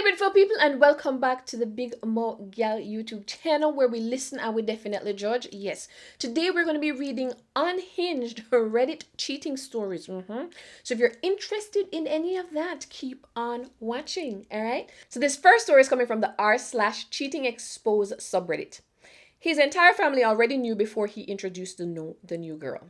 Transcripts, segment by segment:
Hey beautiful people, and welcome back to the Big Mo Gal YouTube channel where we listen and we definitely judge. Yes, today we're going to be reading unhinged Reddit cheating stories. So if you're interested in any of that, keep on watching. All right. So this first story is coming from the r/cheating expose subreddit. His entire family already knew before he introduced the new girl.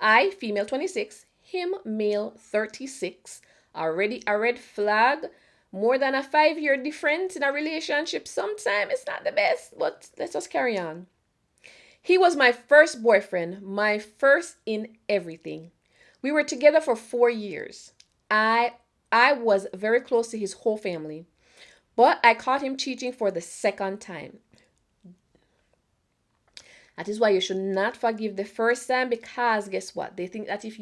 I, female 26, him, male 36. Already a red flag. More than a 5-year difference in a relationship. Sometimes it's not the best, but let's just carry on. He was my first boyfriend, my first in everything. We were together for 4 years. I was very close to his whole family, but I caught him cheating for the second time. That is why you should not forgive the first time, because guess what? They think that if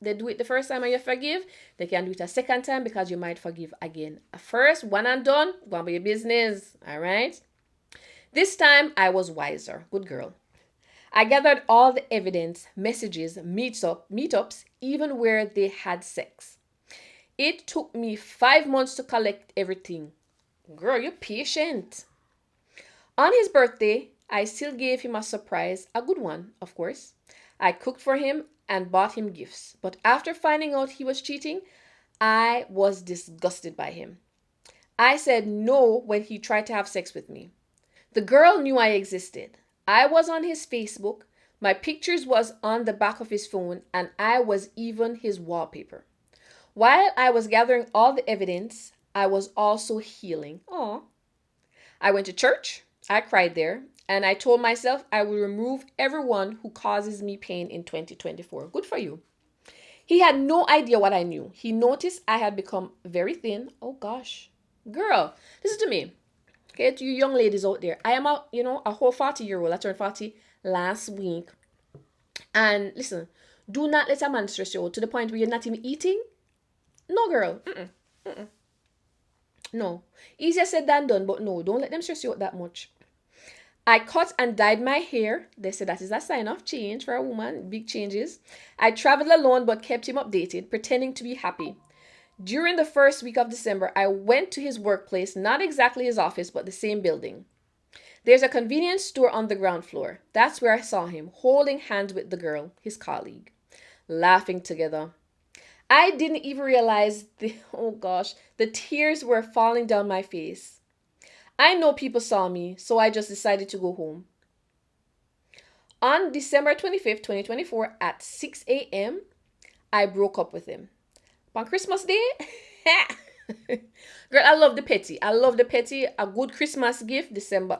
they do it the first time and you forgive, they can do it a second time because you might forgive again. First, one and done, go on with your business. All right? This time, I was wiser. Good girl. I gathered all the evidence, messages, meetups, even where they had sex. It took me 5 months to collect everything. Girl, you're patient. On his birthday, I still gave him a surprise, a good one, of course. I cooked for him and bought him gifts. But after finding out he was cheating, I was disgusted by him. I said no when he tried to have sex with me. The girl knew I existed. I was on his Facebook, my pictures was on the back of his phone, and I was even his wallpaper. While I was gathering all the evidence, I was also healing. Aw. I went to church, I cried there, and I told myself I will remove everyone who causes me pain in 2024. Good for you. He had no idea what I knew. He noticed I had become very thin. Oh gosh. Girl, listen to me. Okay, to you young ladies out there. I am a whole 40-year-old. I turned 40 last week. And listen, do not let a man stress you out to the point where you're not even eating. No, girl. No. Easier said than done, but no, don't let them stress you out that much. I cut and dyed my hair. They said that is a sign of change for a woman, big changes. I traveled alone but kept him updated, pretending to be happy. During the first week of December, I went to his workplace, not exactly his office, but the same building. There's a convenience store on the ground floor. That's where I saw him, holding hands with the girl, his colleague, laughing together. I didn't even realize the tears were falling down my face. I know people saw me, so I just decided to go home. On December 25th, 2024, at 6 a.m., I broke up with him. On Christmas Day? Girl, I love the petty. A good Christmas gift, December.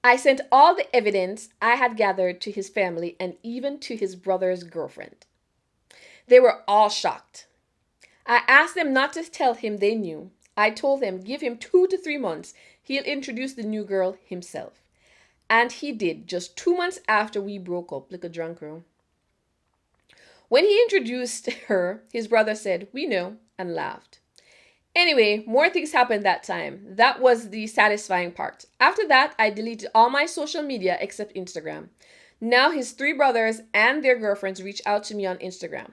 I sent all the evidence I had gathered to his family and even to his brother's girlfriend. They were all shocked. I asked them not to tell him they knew. I told them give him 2 to 3 months. He'll introduce the new girl himself. And he did, just 2 months after we broke up. Like a drunk girl. When he introduced her, his brother said, "We know," and laughed. Anyway, more things happened that time. That was the satisfying part. After that, I deleted all my social media except Instagram. Now his 3 brothers and their girlfriends reach out to me on Instagram.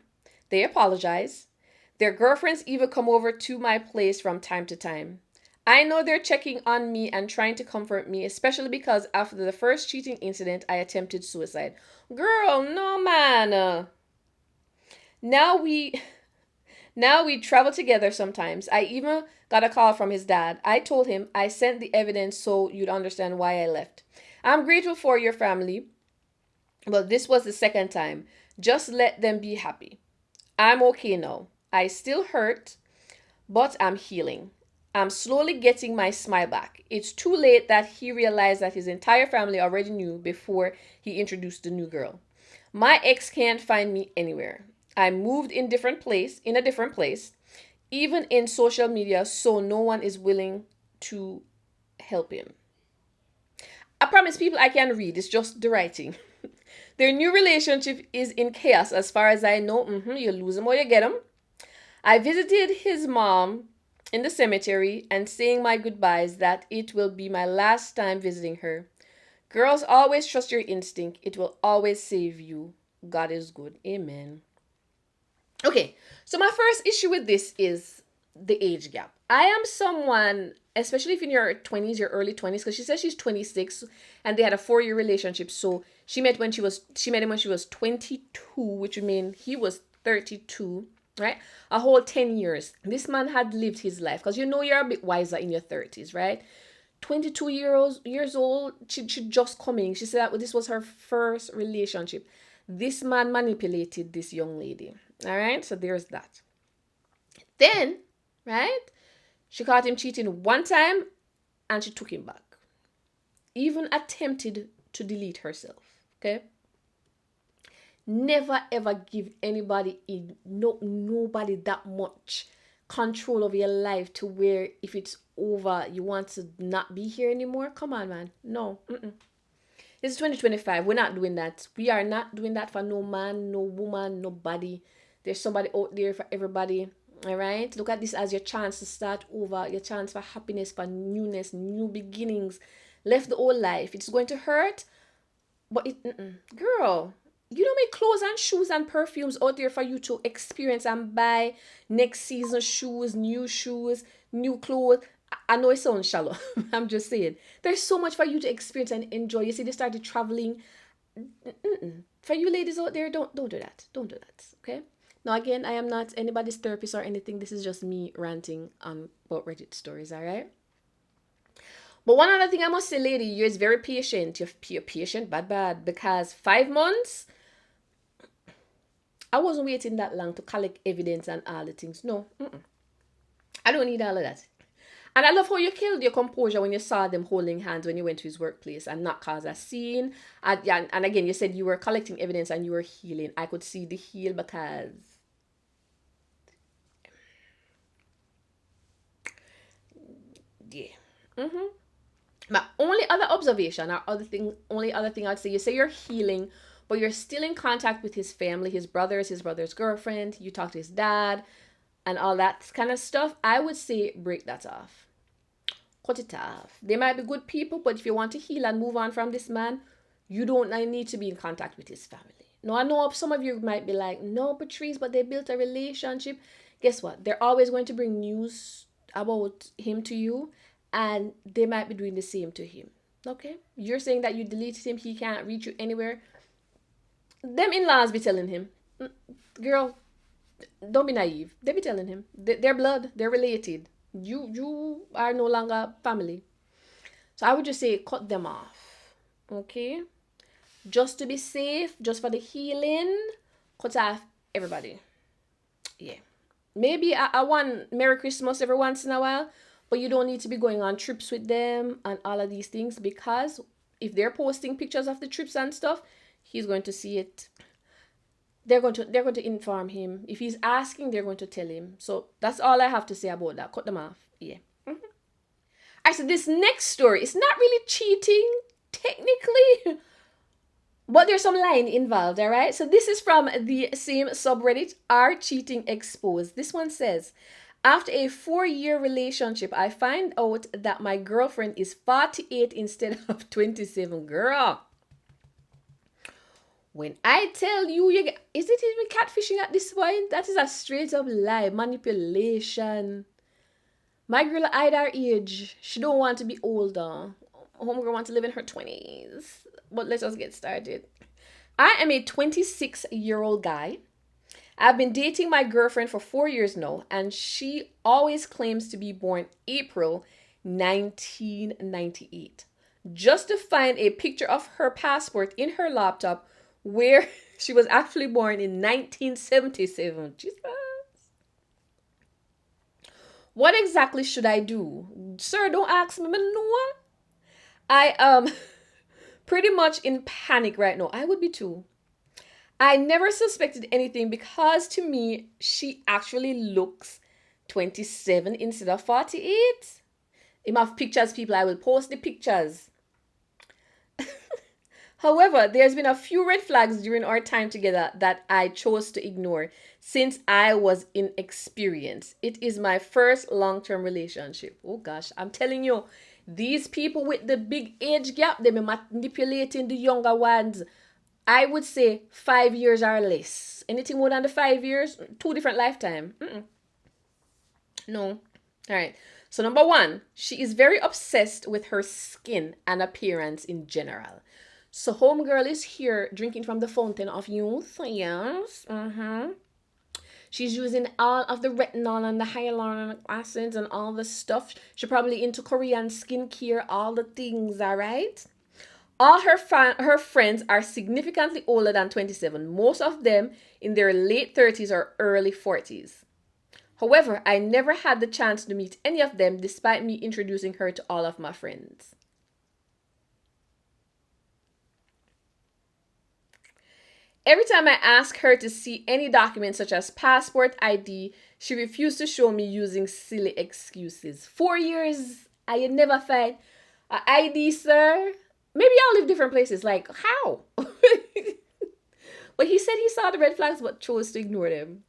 They apologize. Their girlfriends even come over to my place from time to time. I know they're checking on me and trying to comfort me, especially because after the first cheating incident, I attempted suicide. Girl, no man. Now we travel together sometimes. I even got a call from his dad. I told him I sent the evidence so you'd understand why I left. I'm grateful for your family, but this was the second time. Just let them be happy. I'm okay now. I still hurt, but I'm healing. I'm slowly getting my smile back. It's too late that he realized that his entire family already knew before he introduced the new girl. My ex can't find me anywhere. I moved in a different place, even in social media, so no one is willing to help him. I promise people I can read. It's just the writing. Their new relationship is in chaos as far as I know. You lose them or you get them. I visited his mom in the cemetery and saying my goodbyes that it will be my last time visiting her. Girls, always trust your instinct. It will always save you. God is good. Amen. Okay, so my first issue with this is the age gap. I am someone, especially if in your 20s, your early 20s, because she says she's 26 and they had a 4-year relationship. So she met him when she was 22, which would mean he was 32, right? A whole 10 years. This man had lived his life, because you're a bit wiser in your 30s, right? 22 years old, she just coming. She said that this was her first relationship. This man manipulated this young lady. All right, so there's that. Then, right, she caught him cheating one time and she took him back. Even attempted to delete herself. Okay? Never ever give nobody that much control over your life to where if it's over you want to not be here anymore. Come on, man. No. This is 2025. We're not doing that. We are not doing that for no man, no woman, nobody. There's somebody out there for everybody. All right? Look at this as your chance to start over, your chance for happiness, for newness, new beginnings. Left the old life. It's going to hurt, but girl, you don't make clothes and shoes and perfumes out there for you to experience and buy next season shoes, new clothes. I know it sounds shallow. I'm just saying. There's so much for you to experience and enjoy. You see, they started traveling. For you ladies out there, don't do that. Don't do that. Okay? Now, again, I am not anybody's therapist or anything. This is just me ranting about Reddit stories, all right? But one other thing I must say, lady, you're very patient. You're patient, bad, because 5 months, I wasn't waiting that long to collect evidence and all the things. No, I don't need all of that. And I love how you killed your composure when you saw them holding hands when you went to his workplace and not cause a scene. And again, you said you were collecting evidence and you were healing. I could see the heal because... yeah. My only other observation or only other thing I'd say, you say you're healing, but you're still in contact with his family, his brother's girlfriend, you talk to his dad, and all that kind of stuff. I would say break that off. Cut it off. They might be good people, but if you want to heal and move on from this man, you don't need to be in contact with his family. Now, I know some of you might be like, no, Patrice, but they built a relationship. Guess what? They're always going to bring news about him to you, and they might be doing the same to him. Okay? You're saying that you deleted him, he can't reach you anywhere. Them in-laws be telling him, girl, don't be naive. They be telling him. They're blood. They're related. You are no longer family. So I would just say cut them off. Okay? Just to be safe, just for the healing, cut off everybody. Yeah. Maybe I want Merry Christmas every once in a while, but you don't need to be going on trips with them and all of these things, because if they're posting pictures of the trips and stuff, he's going to see it. They're going to inform him. If he's asking, they're going to tell him. So that's all I have to say about that. Cut them off. Yeah. Alright, so this next story is not really cheating, technically, but there's some lying involved, all right? So this is from the same subreddit, Are Cheating Exposed? This one says, after a 4-year relationship, I find out that my girlfriend is 48 instead of 27. Girl. When I tell you, is it even catfishing at this point? That is a straight up lie, manipulation. My girl hide her age. She don't want to be older. Homegirl wants to live in her 20s. But let us get started. I am a 26-year-old guy. I've been dating my girlfriend for 4 years now, and she always claims to be born April 1998. Just to find a picture of her passport in her laptop where she was actually born in 1977. Jesus. What exactly should I do? Sir, don't ask me. I am pretty much in panic right now. I would be too. I never suspected anything because to me, she actually looks 27 instead of 48. If I have pictures, people, I will post the pictures. However, there's been a few red flags during our time together that I chose to ignore since I was inexperienced. It is my first long-term relationship. Oh gosh, I'm telling you, these people with the big age gap, they've been manipulating the younger ones. I would say 5 years or less. Anything more than the 5 years, 2 different lifetime. No. All right. So number one, she is very obsessed with her skin and appearance in general. So homegirl is here drinking from the fountain of youth. Yes. She's using all of the retinol and the hyaluronic acids and all the stuff. She's probably into Korean skincare, all the things, all right? All her friends are significantly older than 27, most of them in their late 30s or early 40s. However, I never had the chance to meet any of them despite me introducing her to all of my friends. Every time I ask her to see any documents such as passport ID, she refused to show me using silly excuses. 4 years, I had never found an ID, sir. Maybe y'all live different places. Like, how? But he said he saw the red flags but chose to ignore them.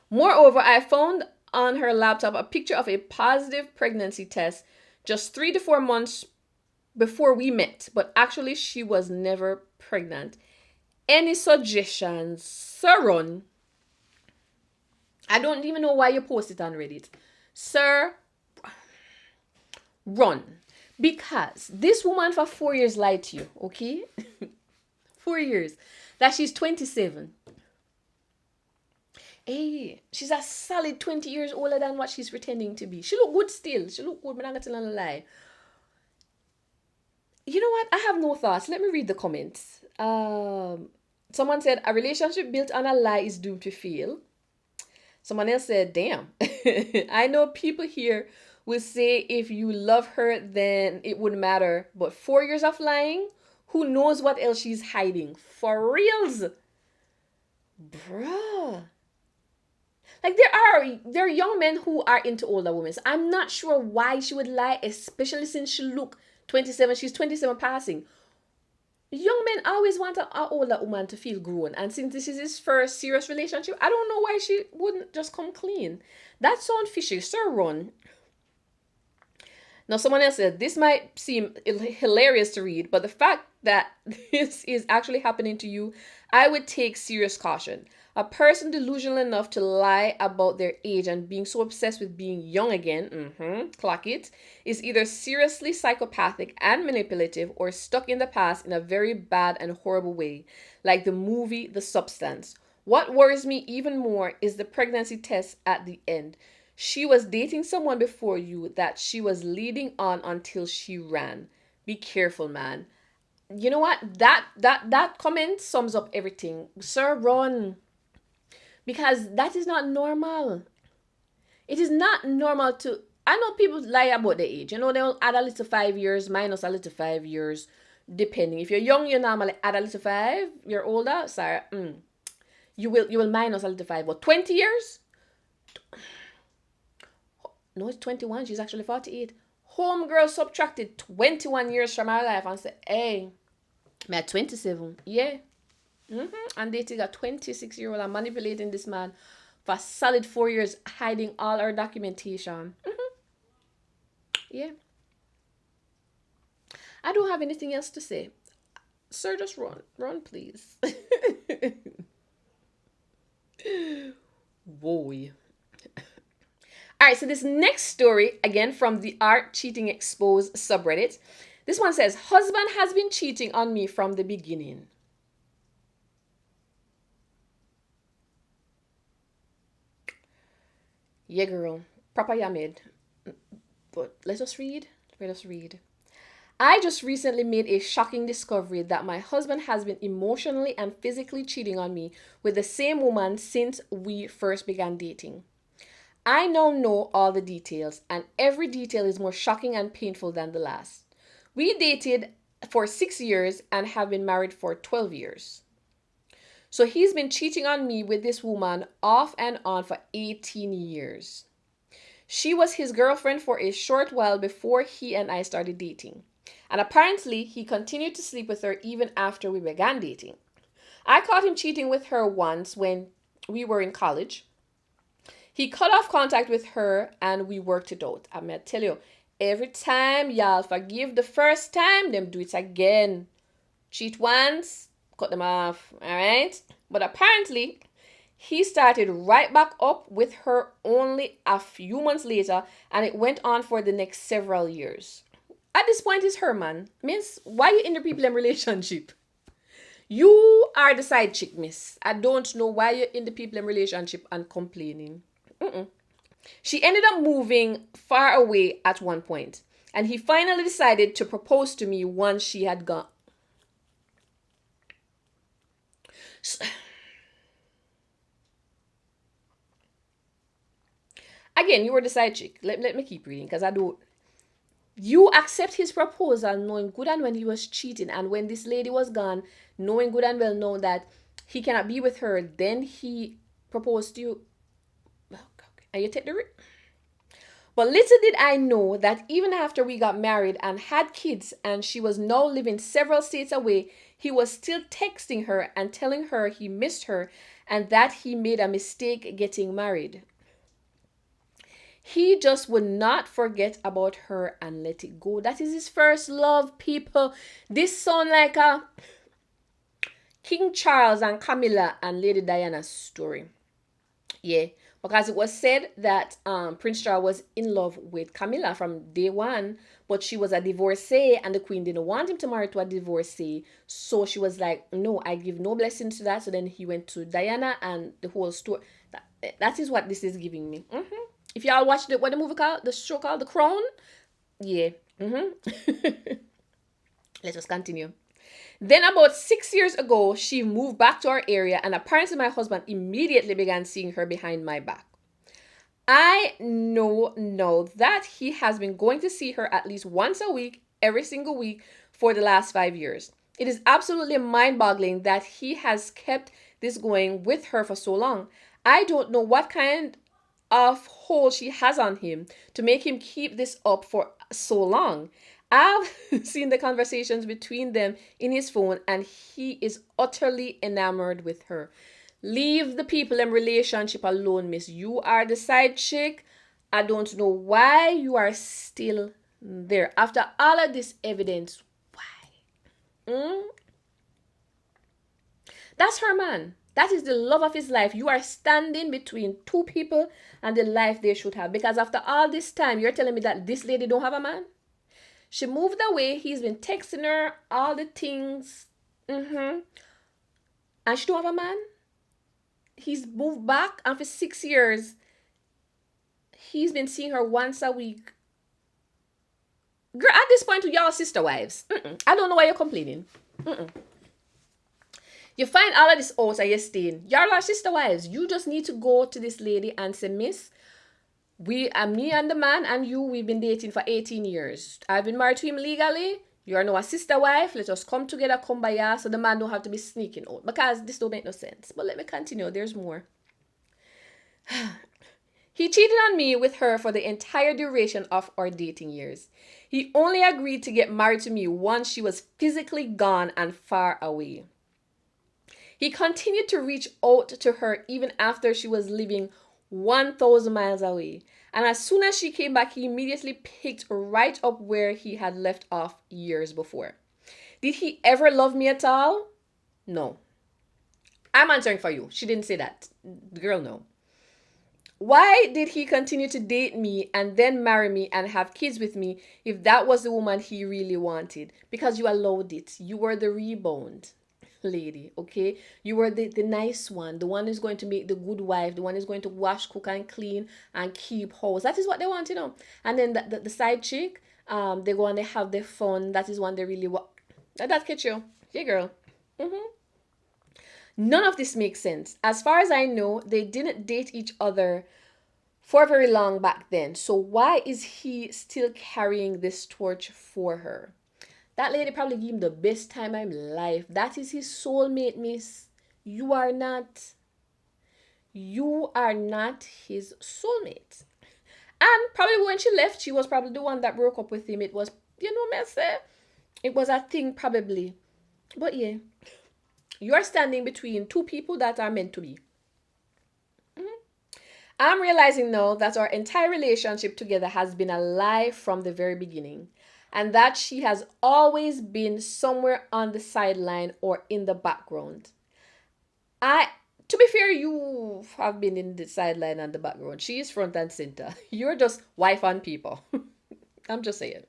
Moreover, I found on her laptop a picture of a positive pregnancy test just 3 to 4 months before we met, but actually she was never pregnant. Any suggestions, Sir Ron? I don't even know why you post it on Reddit. Sir Ron. Because this woman for 4 years lied to you, okay? 4 years. That she's 27. Hey, she's a solid 20 years older than what she's pretending to be. She look good still. She look good, but I'm not telling a lie. You know what? I have no thoughts. Let me read the comments. Someone said, a relationship built on a lie is doomed to fail. Someone else said, damn. I know people here will say if you love her, then it wouldn't matter. But 4 years of lying, who knows what else she's hiding? For reals. Bruh. Like there are young men who are into older women. So I'm not sure why she would lie, especially since she look 27. She's 27 passing. Young men always want an older woman to feel grown. And since this is his first serious relationship, I don't know why she wouldn't just come clean. That sounds fishy. Sir Ron. Now, someone else said, this might seem hilarious to read, but the fact that this is actually happening to you, I would take serious caution. A person delusional enough to lie about their age and being so obsessed with being young again, clock it, is either seriously psychopathic and manipulative or stuck in the past in a very bad and horrible way, like the movie The Substance. What worries me even more is the pregnancy test at the end. She was dating someone before you that she was leading on until she ran. Be careful, man. You know what? That comment sums up everything. Sir, run. Because that is not normal. It is not normal to... I know people lie about their age. You know, they'll add a little 5 years, minus a little 5 years, depending. If you're young, you normally add a little 5. You're older, sorry. You will minus a little 5. But 20 years? No, it's 21. She's actually 48. Homegirl subtracted 21 years from her life and said, hey, I'm at 27. Yeah. And dating a 26-year-old and manipulating this man for a solid 4 years, hiding all our documentation. Yeah. I don't have anything else to say. Sir, just run. Run, please. Boy. All right, so this next story, again from the Art Cheating Exposed subreddit. This one says, husband has been cheating on me from the beginning. Yeah, girl. Proper Yamid. But let us read. Let us read. I just recently made a shocking discovery that my husband has been emotionally and physically cheating on me with the same woman since we first began dating. I now know all the details, and every detail is more shocking and painful than the last. We dated for 6 years and have been married for 12 years. So he's been cheating on me with this woman off and on for 18 years. She was his girlfriend for a short while before he and I started dating. And apparently, he continued to sleep with her even after we began dating. I caught him cheating with her once when we were in college. He cut off contact with her and we worked it out. I'm going to tell you, every time y'all forgive the first time, them do it again. Cheat once, cut them off, all right? But apparently, He started right back up with her only a few months later, and it went on for the next several years. At this point, it's her man. Miss, why you in the people in relationship? You are the side chick, miss. I don't know why you're in the people in relationship and complaining. Mm-mm. She ended up moving far away at one point, and he finally decided to propose to me once she had gone. Again, you were the side chick. Let me keep reading because I don't. You accept his proposal knowing good and well he was cheating, and when this lady was gone, knowing good and well know that he cannot be with her, then he proposed to you. And you take the risk. But little did I know that even after we got married and had kids, and she was now living several states away, he was still texting her and telling her he missed her and that he made a mistake getting married. He just would not forget about her and let it go. That is his first love, people. This sounds like a King Charles and Camilla and Lady Diana story. Yeah, because it was said that Prince Charles was in love with Camilla from day one, but she was a divorcee and the queen didn't want him to marry to a divorcee. So she was like, no, I give no blessing to that. So then he went to Diana and the whole story. That is what this is giving me. If y'all watched what the movie called, the show called The Crown, yeah. Let's just continue. Then about 6 years ago, she moved back to our area, and apparently my husband immediately began seeing her behind my back. I know that he has been going to see her at least once a week, every single week, for the last 5 years. It is absolutely mind-boggling that he has kept this going with her for so long. I don't know what kind of hold she has on him to make him keep this up for so long. I've seen the conversations between them in his phone, and he is utterly enamored with her. Leave the people in relationship alone, miss. You are the side chick. I don't know why you are still there. After all of this evidence, why? That's her man. That is the love of his life. You are standing between two people and the life they should have. Because after all this time, you're telling me that this lady don't have a man? She moved away. He's been texting her all the things. And she don't have a man? He's moved back, and for 6 years, he's been seeing her once a week. Girl, at this point, y'all sister wives. I don't know why you're complaining. You find all of this out and you're staying. Y'all are sister wives. You just need to go to this lady and say, miss, me and the man and you, we've been dating for 18 years. I've been married to him legally. You are now a sister wife. Let us come together, come by ya, so the man don't have to be sneaking out. Because this don't make no sense. But let me continue. There's more. He cheated on me with her for the entire duration of our dating years. He only agreed to get married to me once she was physically gone and far away. He continued to reach out to her even after she was living 1,000 miles away. And as soon as she came back, he immediately picked right up where he had left off years before. Did he ever love me at all? No. I'm answering for you. She didn't say that. The girl, no. Why did he continue to date me and then marry me and have kids with me if that was the woman he really wanted? Because you allowed it. You were the rebound lady, okay? You were the nice one, the one who's going to make the good wife, the one who's going to wash, cook, and clean and keep house. That is what they want, you know. And then the side chick, they go and they have their fun. That is one they really want. That catch you. Yeah, girl. None of this makes sense. As far as I know, they didn't date each other for very long back then. So why is he still carrying this torch for her? That lady probably gave him the best time of his life. That is his soulmate, miss. You are not. You are not his soulmate. And probably when she left, she was probably the one that broke up with him. It was, messy. It was a thing probably. But yeah. You are standing between two people that are meant to be. I'm realizing now that our entire relationship together has been a lie from the very beginning. And that she has always been somewhere on the sideline or in the background. To be fair, you have been in the sideline and the background. She is front and center. You're just wife on people. I'm just saying.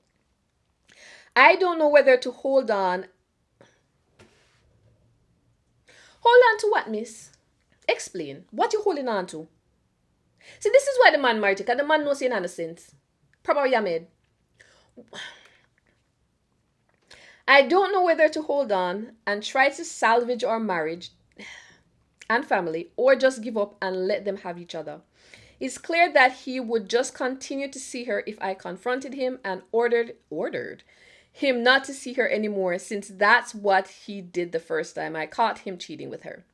I don't know whether to hold on. Hold on to what, miss? Explain. What you holding on to? See, this is why the man married you, because the man knows you're innocent. Probably you made. I don't know whether to hold on and try to salvage our marriage and family, or just give up and let them have each other. It's clear that he would just continue to see her if I confronted him and ordered him not to see her anymore, since that's what he did the first time I caught him cheating with her.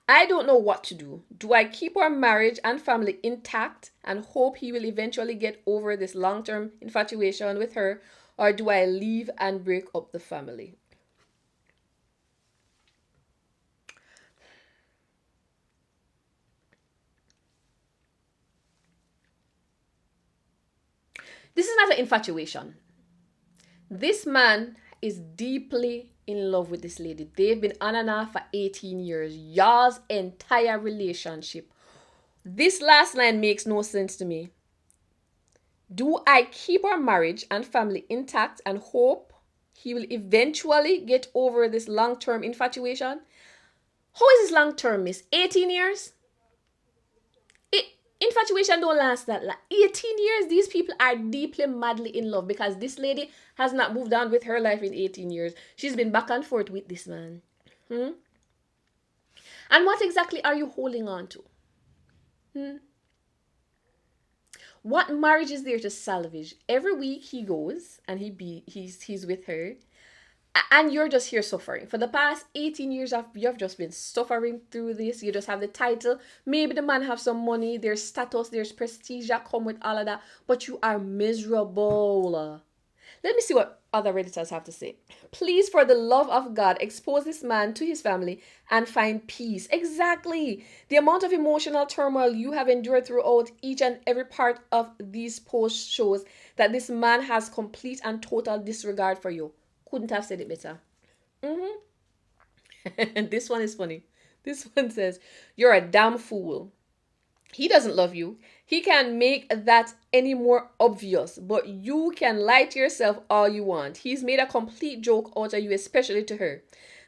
I don't know what to do. Do I keep our marriage and family intact and hope he will eventually get over this long-term infatuation with her, or do I leave and break up the family? This is not an infatuation. This man is deeply in love with this lady. They've been on and off for 18 years. Y'all's entire relationship. This last line makes no sense to me. Do I keep our marriage and family intact and hope he will eventually get over this long-term infatuation? How is this long-term, miss? 18 years? Infatuation don't last that long. 18 years, these people are deeply, madly in love, because this lady has not moved on with her life in 18 years. She's been back and forth with this man. And what exactly are you holding on to? What marriage is there to salvage? Every week he goes and he's with her, and you're just here suffering. For the past 18 years, you have just been suffering through this. You just have the title. Maybe the man have some money. There's status. There's prestige that come with all of that. But you are miserable. Let me see what other Redditors have to say. Please, for the love of God, expose this man to his family and find peace. Exactly. The amount of emotional turmoil you have endured throughout each and every part of these posts shows that this man has complete and total disregard for you. Couldn't have said it better. And this one is funny. This one says, you're a damn fool. He doesn't love you. He can't make that any more obvious, but you can lie to yourself all you want. He's made a complete joke out of you, especially to her.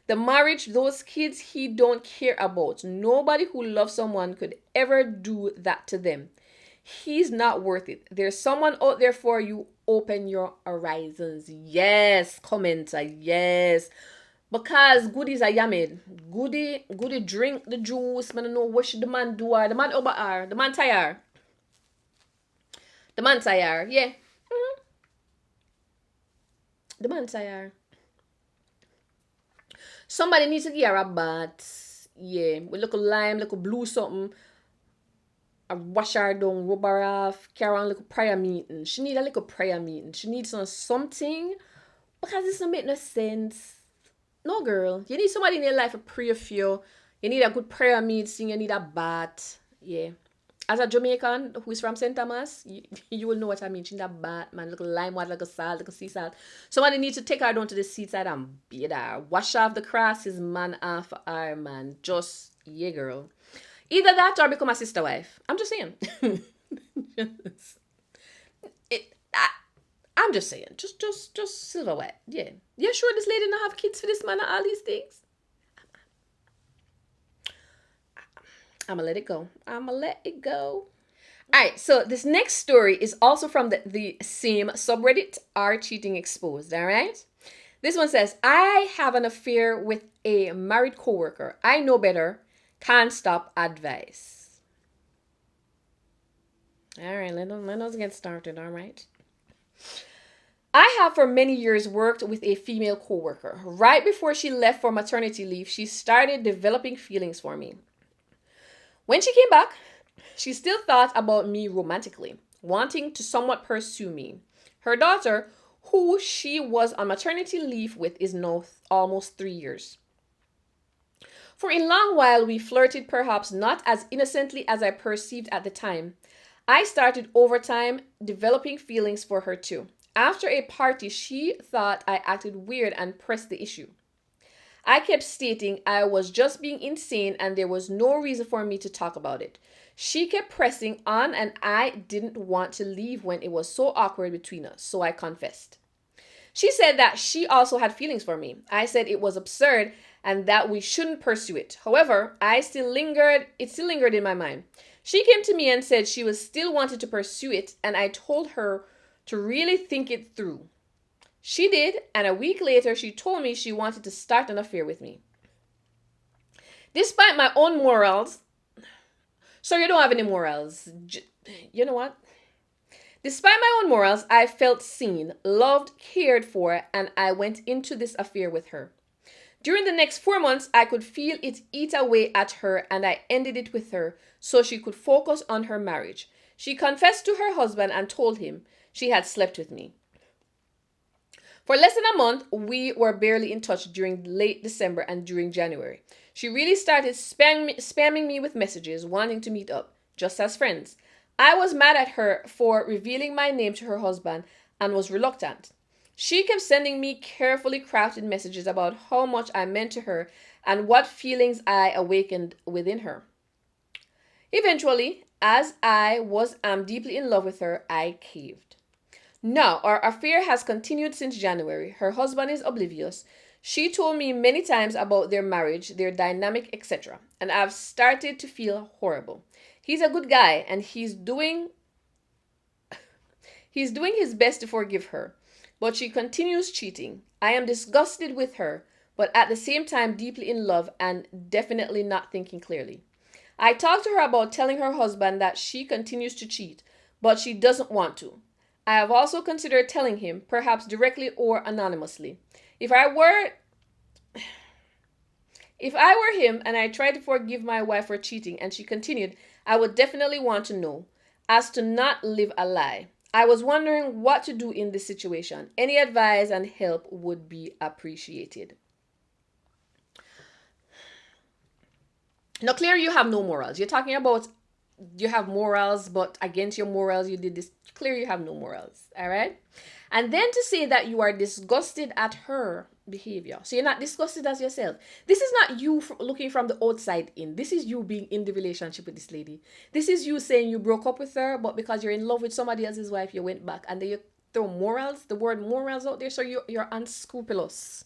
The marriage, those kids, he don't care about. Nobody who loves someone could ever do that to them. He's not worth it. There's someone out there for you. Open your horizons. Yes, commenter. Yes. Because goodies are yammed. Goody drink the juice. I don't know what should the man do. The man over her. The man tired. The man tired. Yeah. The man tired. Somebody needs to give her a bath. Yeah. With little lime, little blue something. I wash her down, rub her off, carry on a little prayer meeting. She need a little prayer meeting. She needs something, because this don't make no sense. No, girl. You need somebody in your life to pray for you. You need a good prayer meeting. You need a bath. Yeah. As a Jamaican who is from St. Thomas, you will know what I mean. She need a bath, man. Little lime water, little salt, little sea salt. Somebody needs to take her down to the seaside and bathe her. Wash off the crosses, man, off her, man. Just, yeah, girl. Either that or become a sister wife. I'm just saying. I'm just saying. Just silver white. Yeah. You sure this lady not have kids for this man and all these things? I'ma let it go. Alright, so this next story is also from the same subreddit, R Cheating Exposed, alright? This one says, I have an affair with a married coworker. I know better. Can't stop advice. All right, let us get started, all right? I have for many years worked with a female coworker. Right before she left for maternity leave, she started developing feelings for me. When she came back, she still thought about me romantically, wanting to somewhat pursue me. Her daughter, who she was on maternity leave with, is now almost 3 years. For a long while, we flirted, perhaps not as innocently as I perceived at the time. I started over time developing feelings for her too. After a party, she thought I acted weird and pressed the issue. I kept stating I was just being insane and there was no reason for me to talk about it. She kept pressing on and I didn't want to leave when it was so awkward between us, so I confessed. She said that she also had feelings for me. I said it was absurd and that we shouldn't pursue it. However, it still lingered in my mind. She came to me and said she was still wanted to pursue it, and I told her to really think it through. She did, and a week later she told me she wanted to start an affair with me. Despite my own morals, so you don't have any morals. You know what? Despite my own morals, I felt seen, loved, cared for, and I went into this affair with her. During the next 4 months, I could feel it eat away at her, and I ended it with her so she could focus on her marriage. She confessed to her husband and told him she had slept with me. For less than a month, we were barely in touch during late December and during January. She really started spamming me with messages, wanting to meet up, just as friends. I was mad at her for revealing my name to her husband and was reluctant. She kept sending me carefully crafted messages about how much I meant to her and what feelings I awakened within her. Eventually, as I am deeply in love with her, I caved. Now, our affair has continued since January. Her husband is oblivious. She told me many times about their marriage, their dynamic, etc. And I've started to feel horrible. He's a good guy and he's doing his best to forgive her. But she continues cheating. I am disgusted with her, but at the same time deeply in love and definitely not thinking clearly. I talked to her about telling her husband that she continues to cheat, but she doesn't want to. I have also considered telling him, perhaps directly or anonymously. If I were him and I tried to forgive my wife for cheating and she continued, I would definitely want to know, as to not live a lie. I was wondering what to do in this situation. Any advice and help would be appreciated. Now, clearly you have no morals. You're talking about you have morals, but against your morals you did this. Clearly you have no morals, all right? And then to say that you are disgusted at her behavior. So you're not disgusted as yourself. This is not you looking from the outside in. This is you being in the relationship with this lady. This is you saying you broke up with her, but because you're in love with somebody else's wife, you went back. And then you throw morals, the word morals out there. So you're unscrupulous.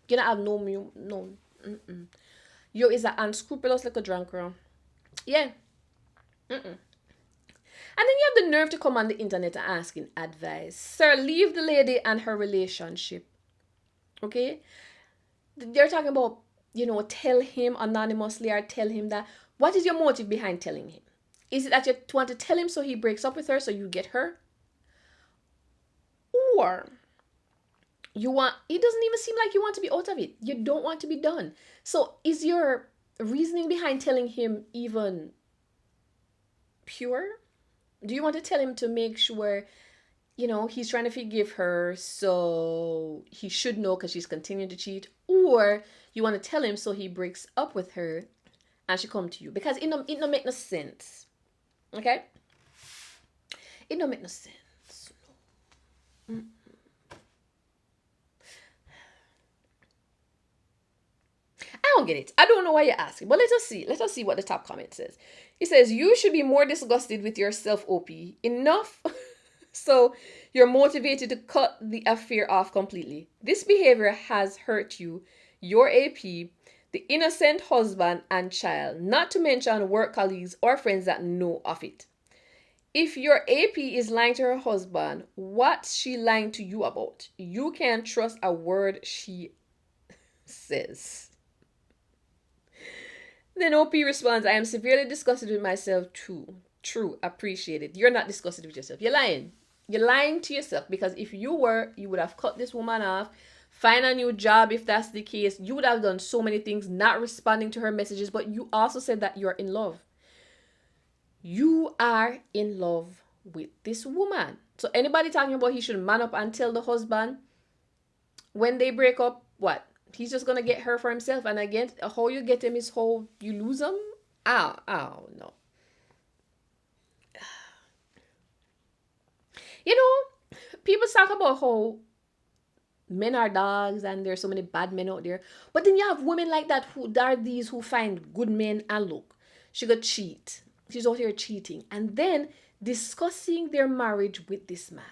You don't have no. You is an unscrupulous little drunk girl. Yeah. And then you have the nerve to come on the internet and asking advice. Sir, leave the lady and her relationship. Okay? They're talking about, tell him anonymously or tell him that. What is your motive behind telling him? Is it that you want to tell him so he breaks up with her so you get her? Or it doesn't even seem like you want to be out of it. You don't want to be done. So is your reasoning behind telling him even pure? Do you want to tell him to make sure, he's trying to forgive her, so he should know because she's continuing to cheat? Or you want to tell him so he breaks up with her and she come to you? Because it don't make no sense. Okay? It don't make no sense. No. I don't get it. I don't know why you're asking. But let us see. Let us see what the top comment says. It says, you should be more disgusted with yourself, OP. Enough. So you're motivated to cut the affair off completely. This behavior has hurt you, your AP, the innocent husband and child, not to mention work colleagues or friends that know of it. If your AP is lying to her husband, what's she lying to you about? You can't trust a word she says. Then OP responds, I am severely disgusted with myself too. True, appreciate it. You're not disgusted with yourself. You're lying. You're lying to yourself, because if you were, you would have cut this woman off, find a new job if that's the case. You would have done so many things, not responding to her messages, but you also said that you're in love. You are in love with this woman. So anybody talking about he should man up and tell the husband when they break up, what? He's just gonna get her for himself, and again, how you get him is how you lose him. No. People talk about how Men are dogs and there's so many bad men out there. But then you have women like that who are these who find good men and look, she got cheat. She's out here cheating. And then discussing their marriage with this man.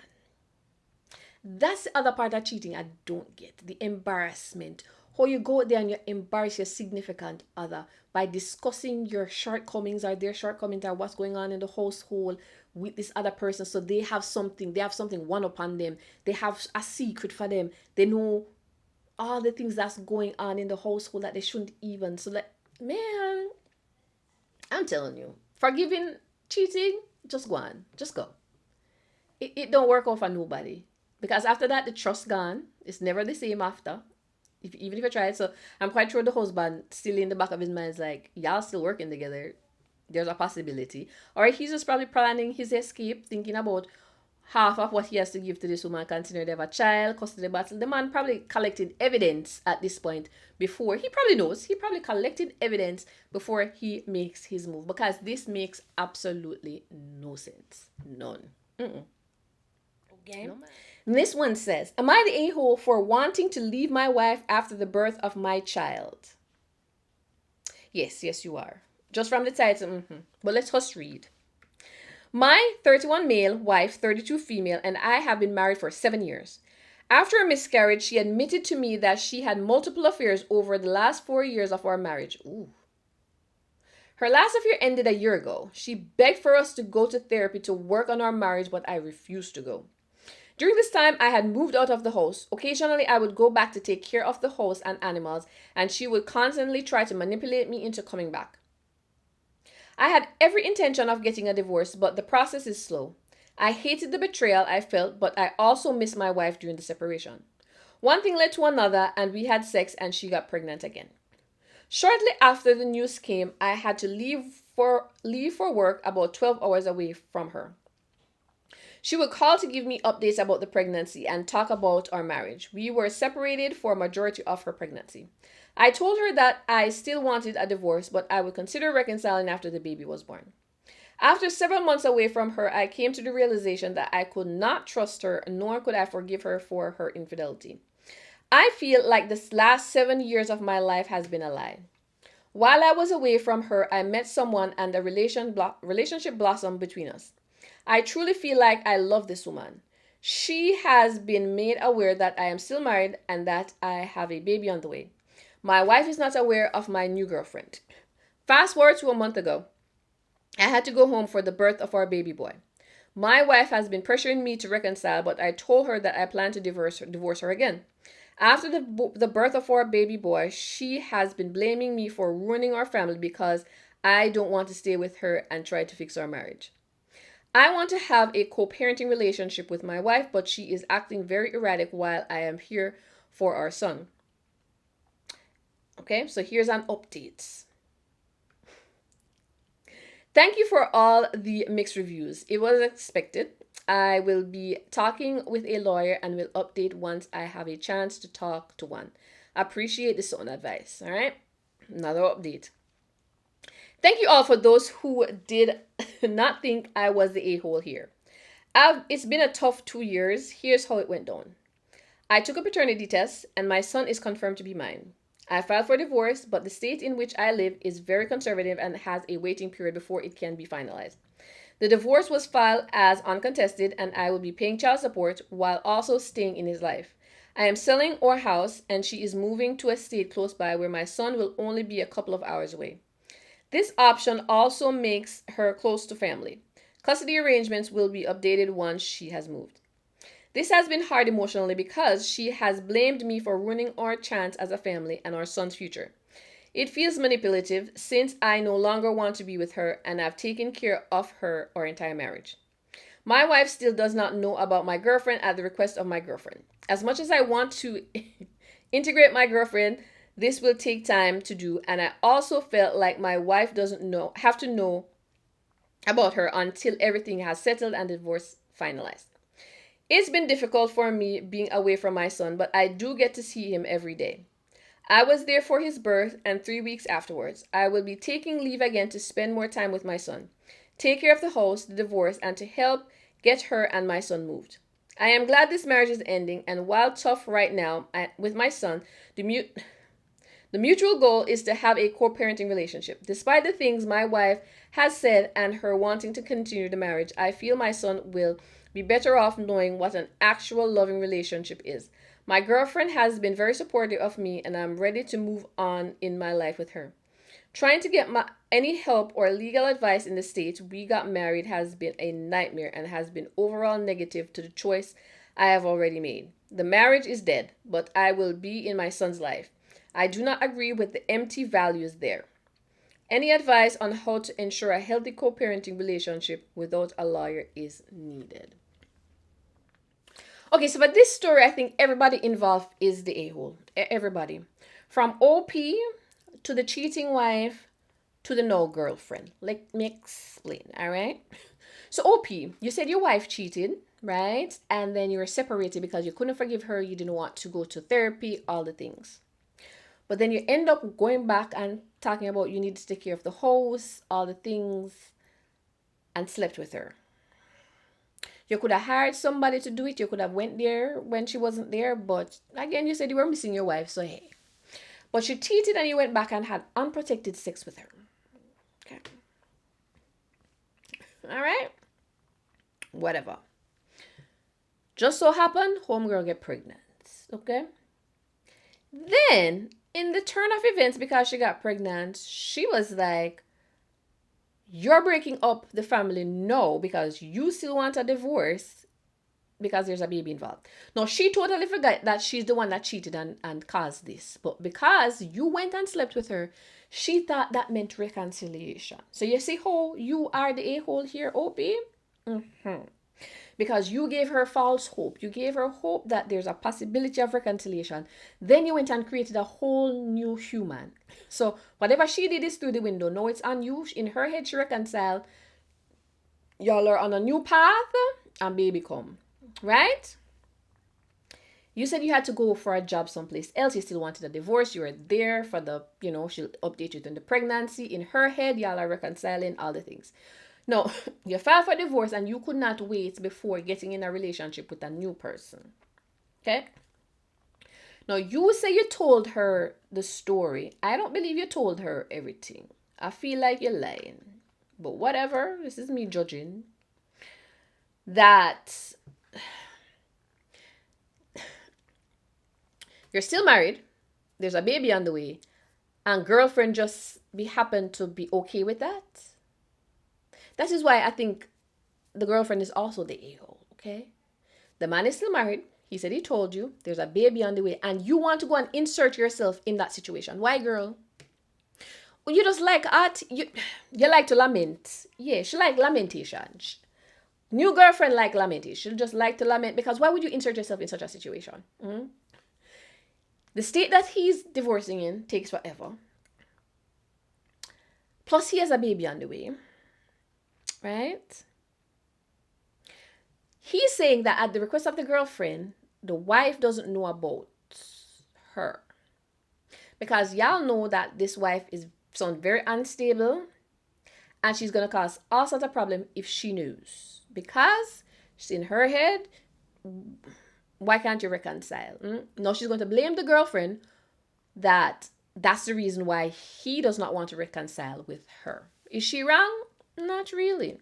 That's the other part of cheating I don't get. The embarrassment. How you go out there and you embarrass your significant other by discussing your shortcomings or their shortcomings or what's going on in the household with this other person. So they have something one upon them. They have a secret for them. They know all the things that's going on in the household that they shouldn't even. So like, man, I'm telling you, forgiving cheating, just go on. Just go. It don't work out for nobody. Because after that, the trust gone. It's never the same after. Even if you try it. So I'm quite sure the husband still in the back of his mind is like, y'all still working together. There's a possibility. Or he's just probably planning his escape, thinking about half of what he has to give to this woman, considering they have a child, custody battle. The man probably collected evidence at this point before. He probably knows. He probably collected evidence before he makes his move. Because this makes absolutely no sense. None. Mm-mm. Okay. No, this one says, am I the a-hole for wanting to leave my wife after the birth of my child? Yes, you are. Just from the title. But let's just read. My 31 male, wife, 32 female, and I have been married for 7 years. After a miscarriage, she admitted to me that she had multiple affairs over the last 4 years of our marriage. Ooh. Her last affair ended a year ago. She begged for us to go to therapy to work on our marriage, but I refused to go. During this time, I had moved out of the house. Occasionally, I would go back to take care of the house and animals, and she would constantly try to manipulate me into coming back. I had every intention of getting a divorce, but the process is slow. I hated the betrayal I felt, but I also missed my wife during the separation. One thing led to another, and we had sex, and she got pregnant again. Shortly after the news came, I had to leave for work about 12 hours away from her. She would call to give me updates about the pregnancy and talk about our marriage. We were separated for a majority of her pregnancy. I told her that I still wanted a divorce, but I would consider reconciling after the baby was born. After several months away from her, I came to the realization that I could not trust her, nor could I forgive her for her infidelity. I feel like the last 7 years of my life has been a lie. While I was away from her, I met someone and a relationship blossomed between us. I truly feel like I love this woman. She has been made aware that I am still married and that I have a baby on the way. My wife is not aware of my new girlfriend. Fast forward to a month ago. I had to go home for the birth of our baby boy. My wife has been pressuring me to reconcile, but I told her that I plan to divorce her again. After the birth of our baby boy, she has been blaming me for ruining our family because I don't want to stay with her and try to fix our marriage. I want to have a co-parenting relationship with my wife, but she is acting very erratic while I am here for our son. Okay, so here's an update. Thank you for all the mixed reviews. It was expected. I will be talking with a lawyer and will update once I have a chance to talk to one. Appreciate the sound advice. All right, another update. Thank you all for those who did not think I was the a-hole here. It's been a tough 2 years. Here's how it went down. I took a paternity test and my son is confirmed to be mine. I filed for divorce, but the state in which I live is very conservative and has a waiting period before it can be finalized. The divorce was filed as uncontested and I will be paying child support while also staying in his life. I am selling our house and she is moving to a state close by where my son will only be a couple of hours away. This option also makes her close to family. Custody arrangements will be updated once she has moved. This has been hard emotionally because she has blamed me for ruining our chance as a family and our son's future. It feels manipulative since I no longer want to be with her and I've taken care of her our entire marriage. My wife still does not know about my girlfriend at the request of my girlfriend. As much as I want to integrate my girlfriend, this will take time to do, and I also felt like my wife doesn't have to know about her until everything has settled and the divorce finalized. It's been difficult for me being away from my son, but I do get to see him every day. I was there for his birth and 3 weeks afterwards. I will be taking leave again to spend more time with my son, take care of the house, the divorce, and to help get her and my son moved. I am glad this marriage is ending, and while tough right now with my son, the the mutual goal is to have a co-parenting relationship. Despite the things my wife has said and her wanting to continue the marriage, I feel my son will be better off knowing what an actual loving relationship is. My girlfriend has been very supportive of me, and I'm ready to move on in my life with her. Trying to get any help or legal advice in the state we got married has been a nightmare and has been overall negative to the choice I have already made. The marriage is dead, but I will be in my son's life. I do not agree with the empty values there. Any advice on how to ensure a healthy co parenting relationship without a lawyer is needed. Okay, so but this story, I think everybody involved is the a hole. Everybody. From OP to the cheating wife to the no girlfriend. Let me explain, all right? So, OP, you said your wife cheated, right? And then you were separated because you couldn't forgive her, you didn't want to go to therapy, all the things. But then you end up going back and talking about you need to take care of the house, all the things, and slept with her. You could have hired somebody to do it. You could have went there when she wasn't there. But again, you said you were missing your wife, so hey. But she cheated and you went back and had unprotected sex with her. Okay. All right. Whatever. Just so happened, homegirl get pregnant. Okay. Then, in the turn of events, because she got pregnant, she was like, you're breaking up the family no, because you still want a divorce because there's a baby involved. No, she totally forgot that she's the one that cheated and caused this. But because you went and slept with her, she thought that meant reconciliation. So you see how you are the a-hole here, OP? Because you gave her false hope. You gave her hope that there's a possibility of reconciliation. Then you went and created a whole new human. So whatever she did is through the window. Now it's on you. In her head, she reconciled. Y'all are on a new path and baby come. Right? You said you had to go for a job someplace else. You still wanted a divorce. You were there for the, she'll update you in the pregnancy. In her head, y'all are reconciling all the things. No, you filed for divorce and you could not wait before getting in a relationship with a new person. Okay? Now, you say you told her the story. I don't believe you told her everything. I feel like you're lying. But whatever, this is me judging. That you're still married. There's a baby on the way. And girlfriend just happened to be okay with that. That is why I think the girlfriend is also the a-hole, okay? The man is still married. He said he told you there's a baby on the way and you want to go and insert yourself in that situation. Why, girl? Well, you just like art. You like to lament. Yeah, she like lamentation. New girlfriend like lamentation. She just like to lament because why would you insert yourself in such a situation? The state that he's divorcing in takes forever. Plus, he has a baby on the way. Right? He's saying that at the request of the girlfriend, the wife doesn't know about her. Because y'all know that this wife sounds very unstable and she's going to cause all sorts of problems if she knows. Because she's in her head, why can't you reconcile? No, she's going to blame the girlfriend that's the reason why he does not want to reconcile with her. Is she wrong? Not really.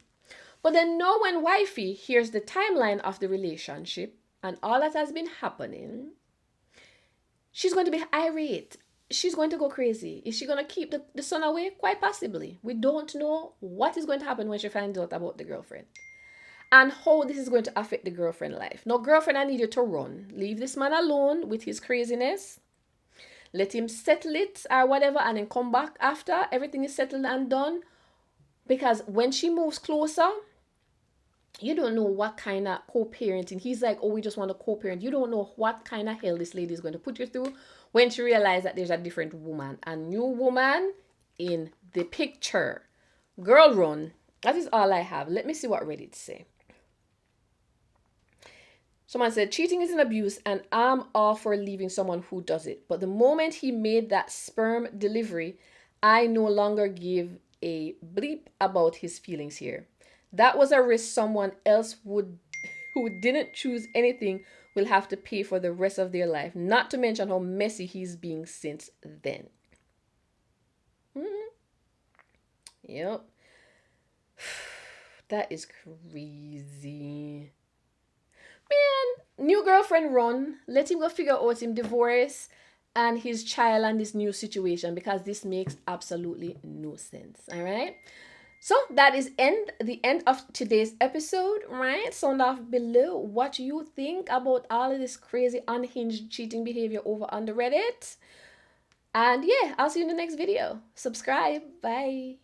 But then now when wifey hears the timeline of the relationship and all that has been happening, she's going to be irate. She's going to go crazy. Is she going to keep the son away? Quite possibly. We don't know what is going to happen when she finds out about the girlfriend. And how this is going to affect the girlfriend life. Now, girlfriend, I need you to run. Leave this man alone with his craziness. Let him settle it or whatever and then come back after everything is settled and done. Because when she moves closer, you don't know what kind of co-parenting. He's like, oh, we just want to co-parent. You don't know what kind of hell this lady is going to put you through when she realizes that there's a different woman. A new woman in the picture. Girl, run. That is all I have. Let me see what Reddit say. Someone said, cheating is an abuse and I'm all for leaving someone who does it. But the moment he made that sperm delivery, I no longer give a bleep about his feelings here. That was a risk someone else would who didn't choose anything will have to pay for the rest of their life, not to mention how messy he's being since then. Mm-hmm. Yep. That is crazy. Man, new girlfriend run. Let him go figure out him divorce and his child and this new situation, because this makes absolutely no sense. All right. So that is the end of today's episode, right? Sound off below what you think about all of this crazy unhinged cheating behavior over on the Reddit. And yeah, I'll see you in the next video. Subscribe. Bye.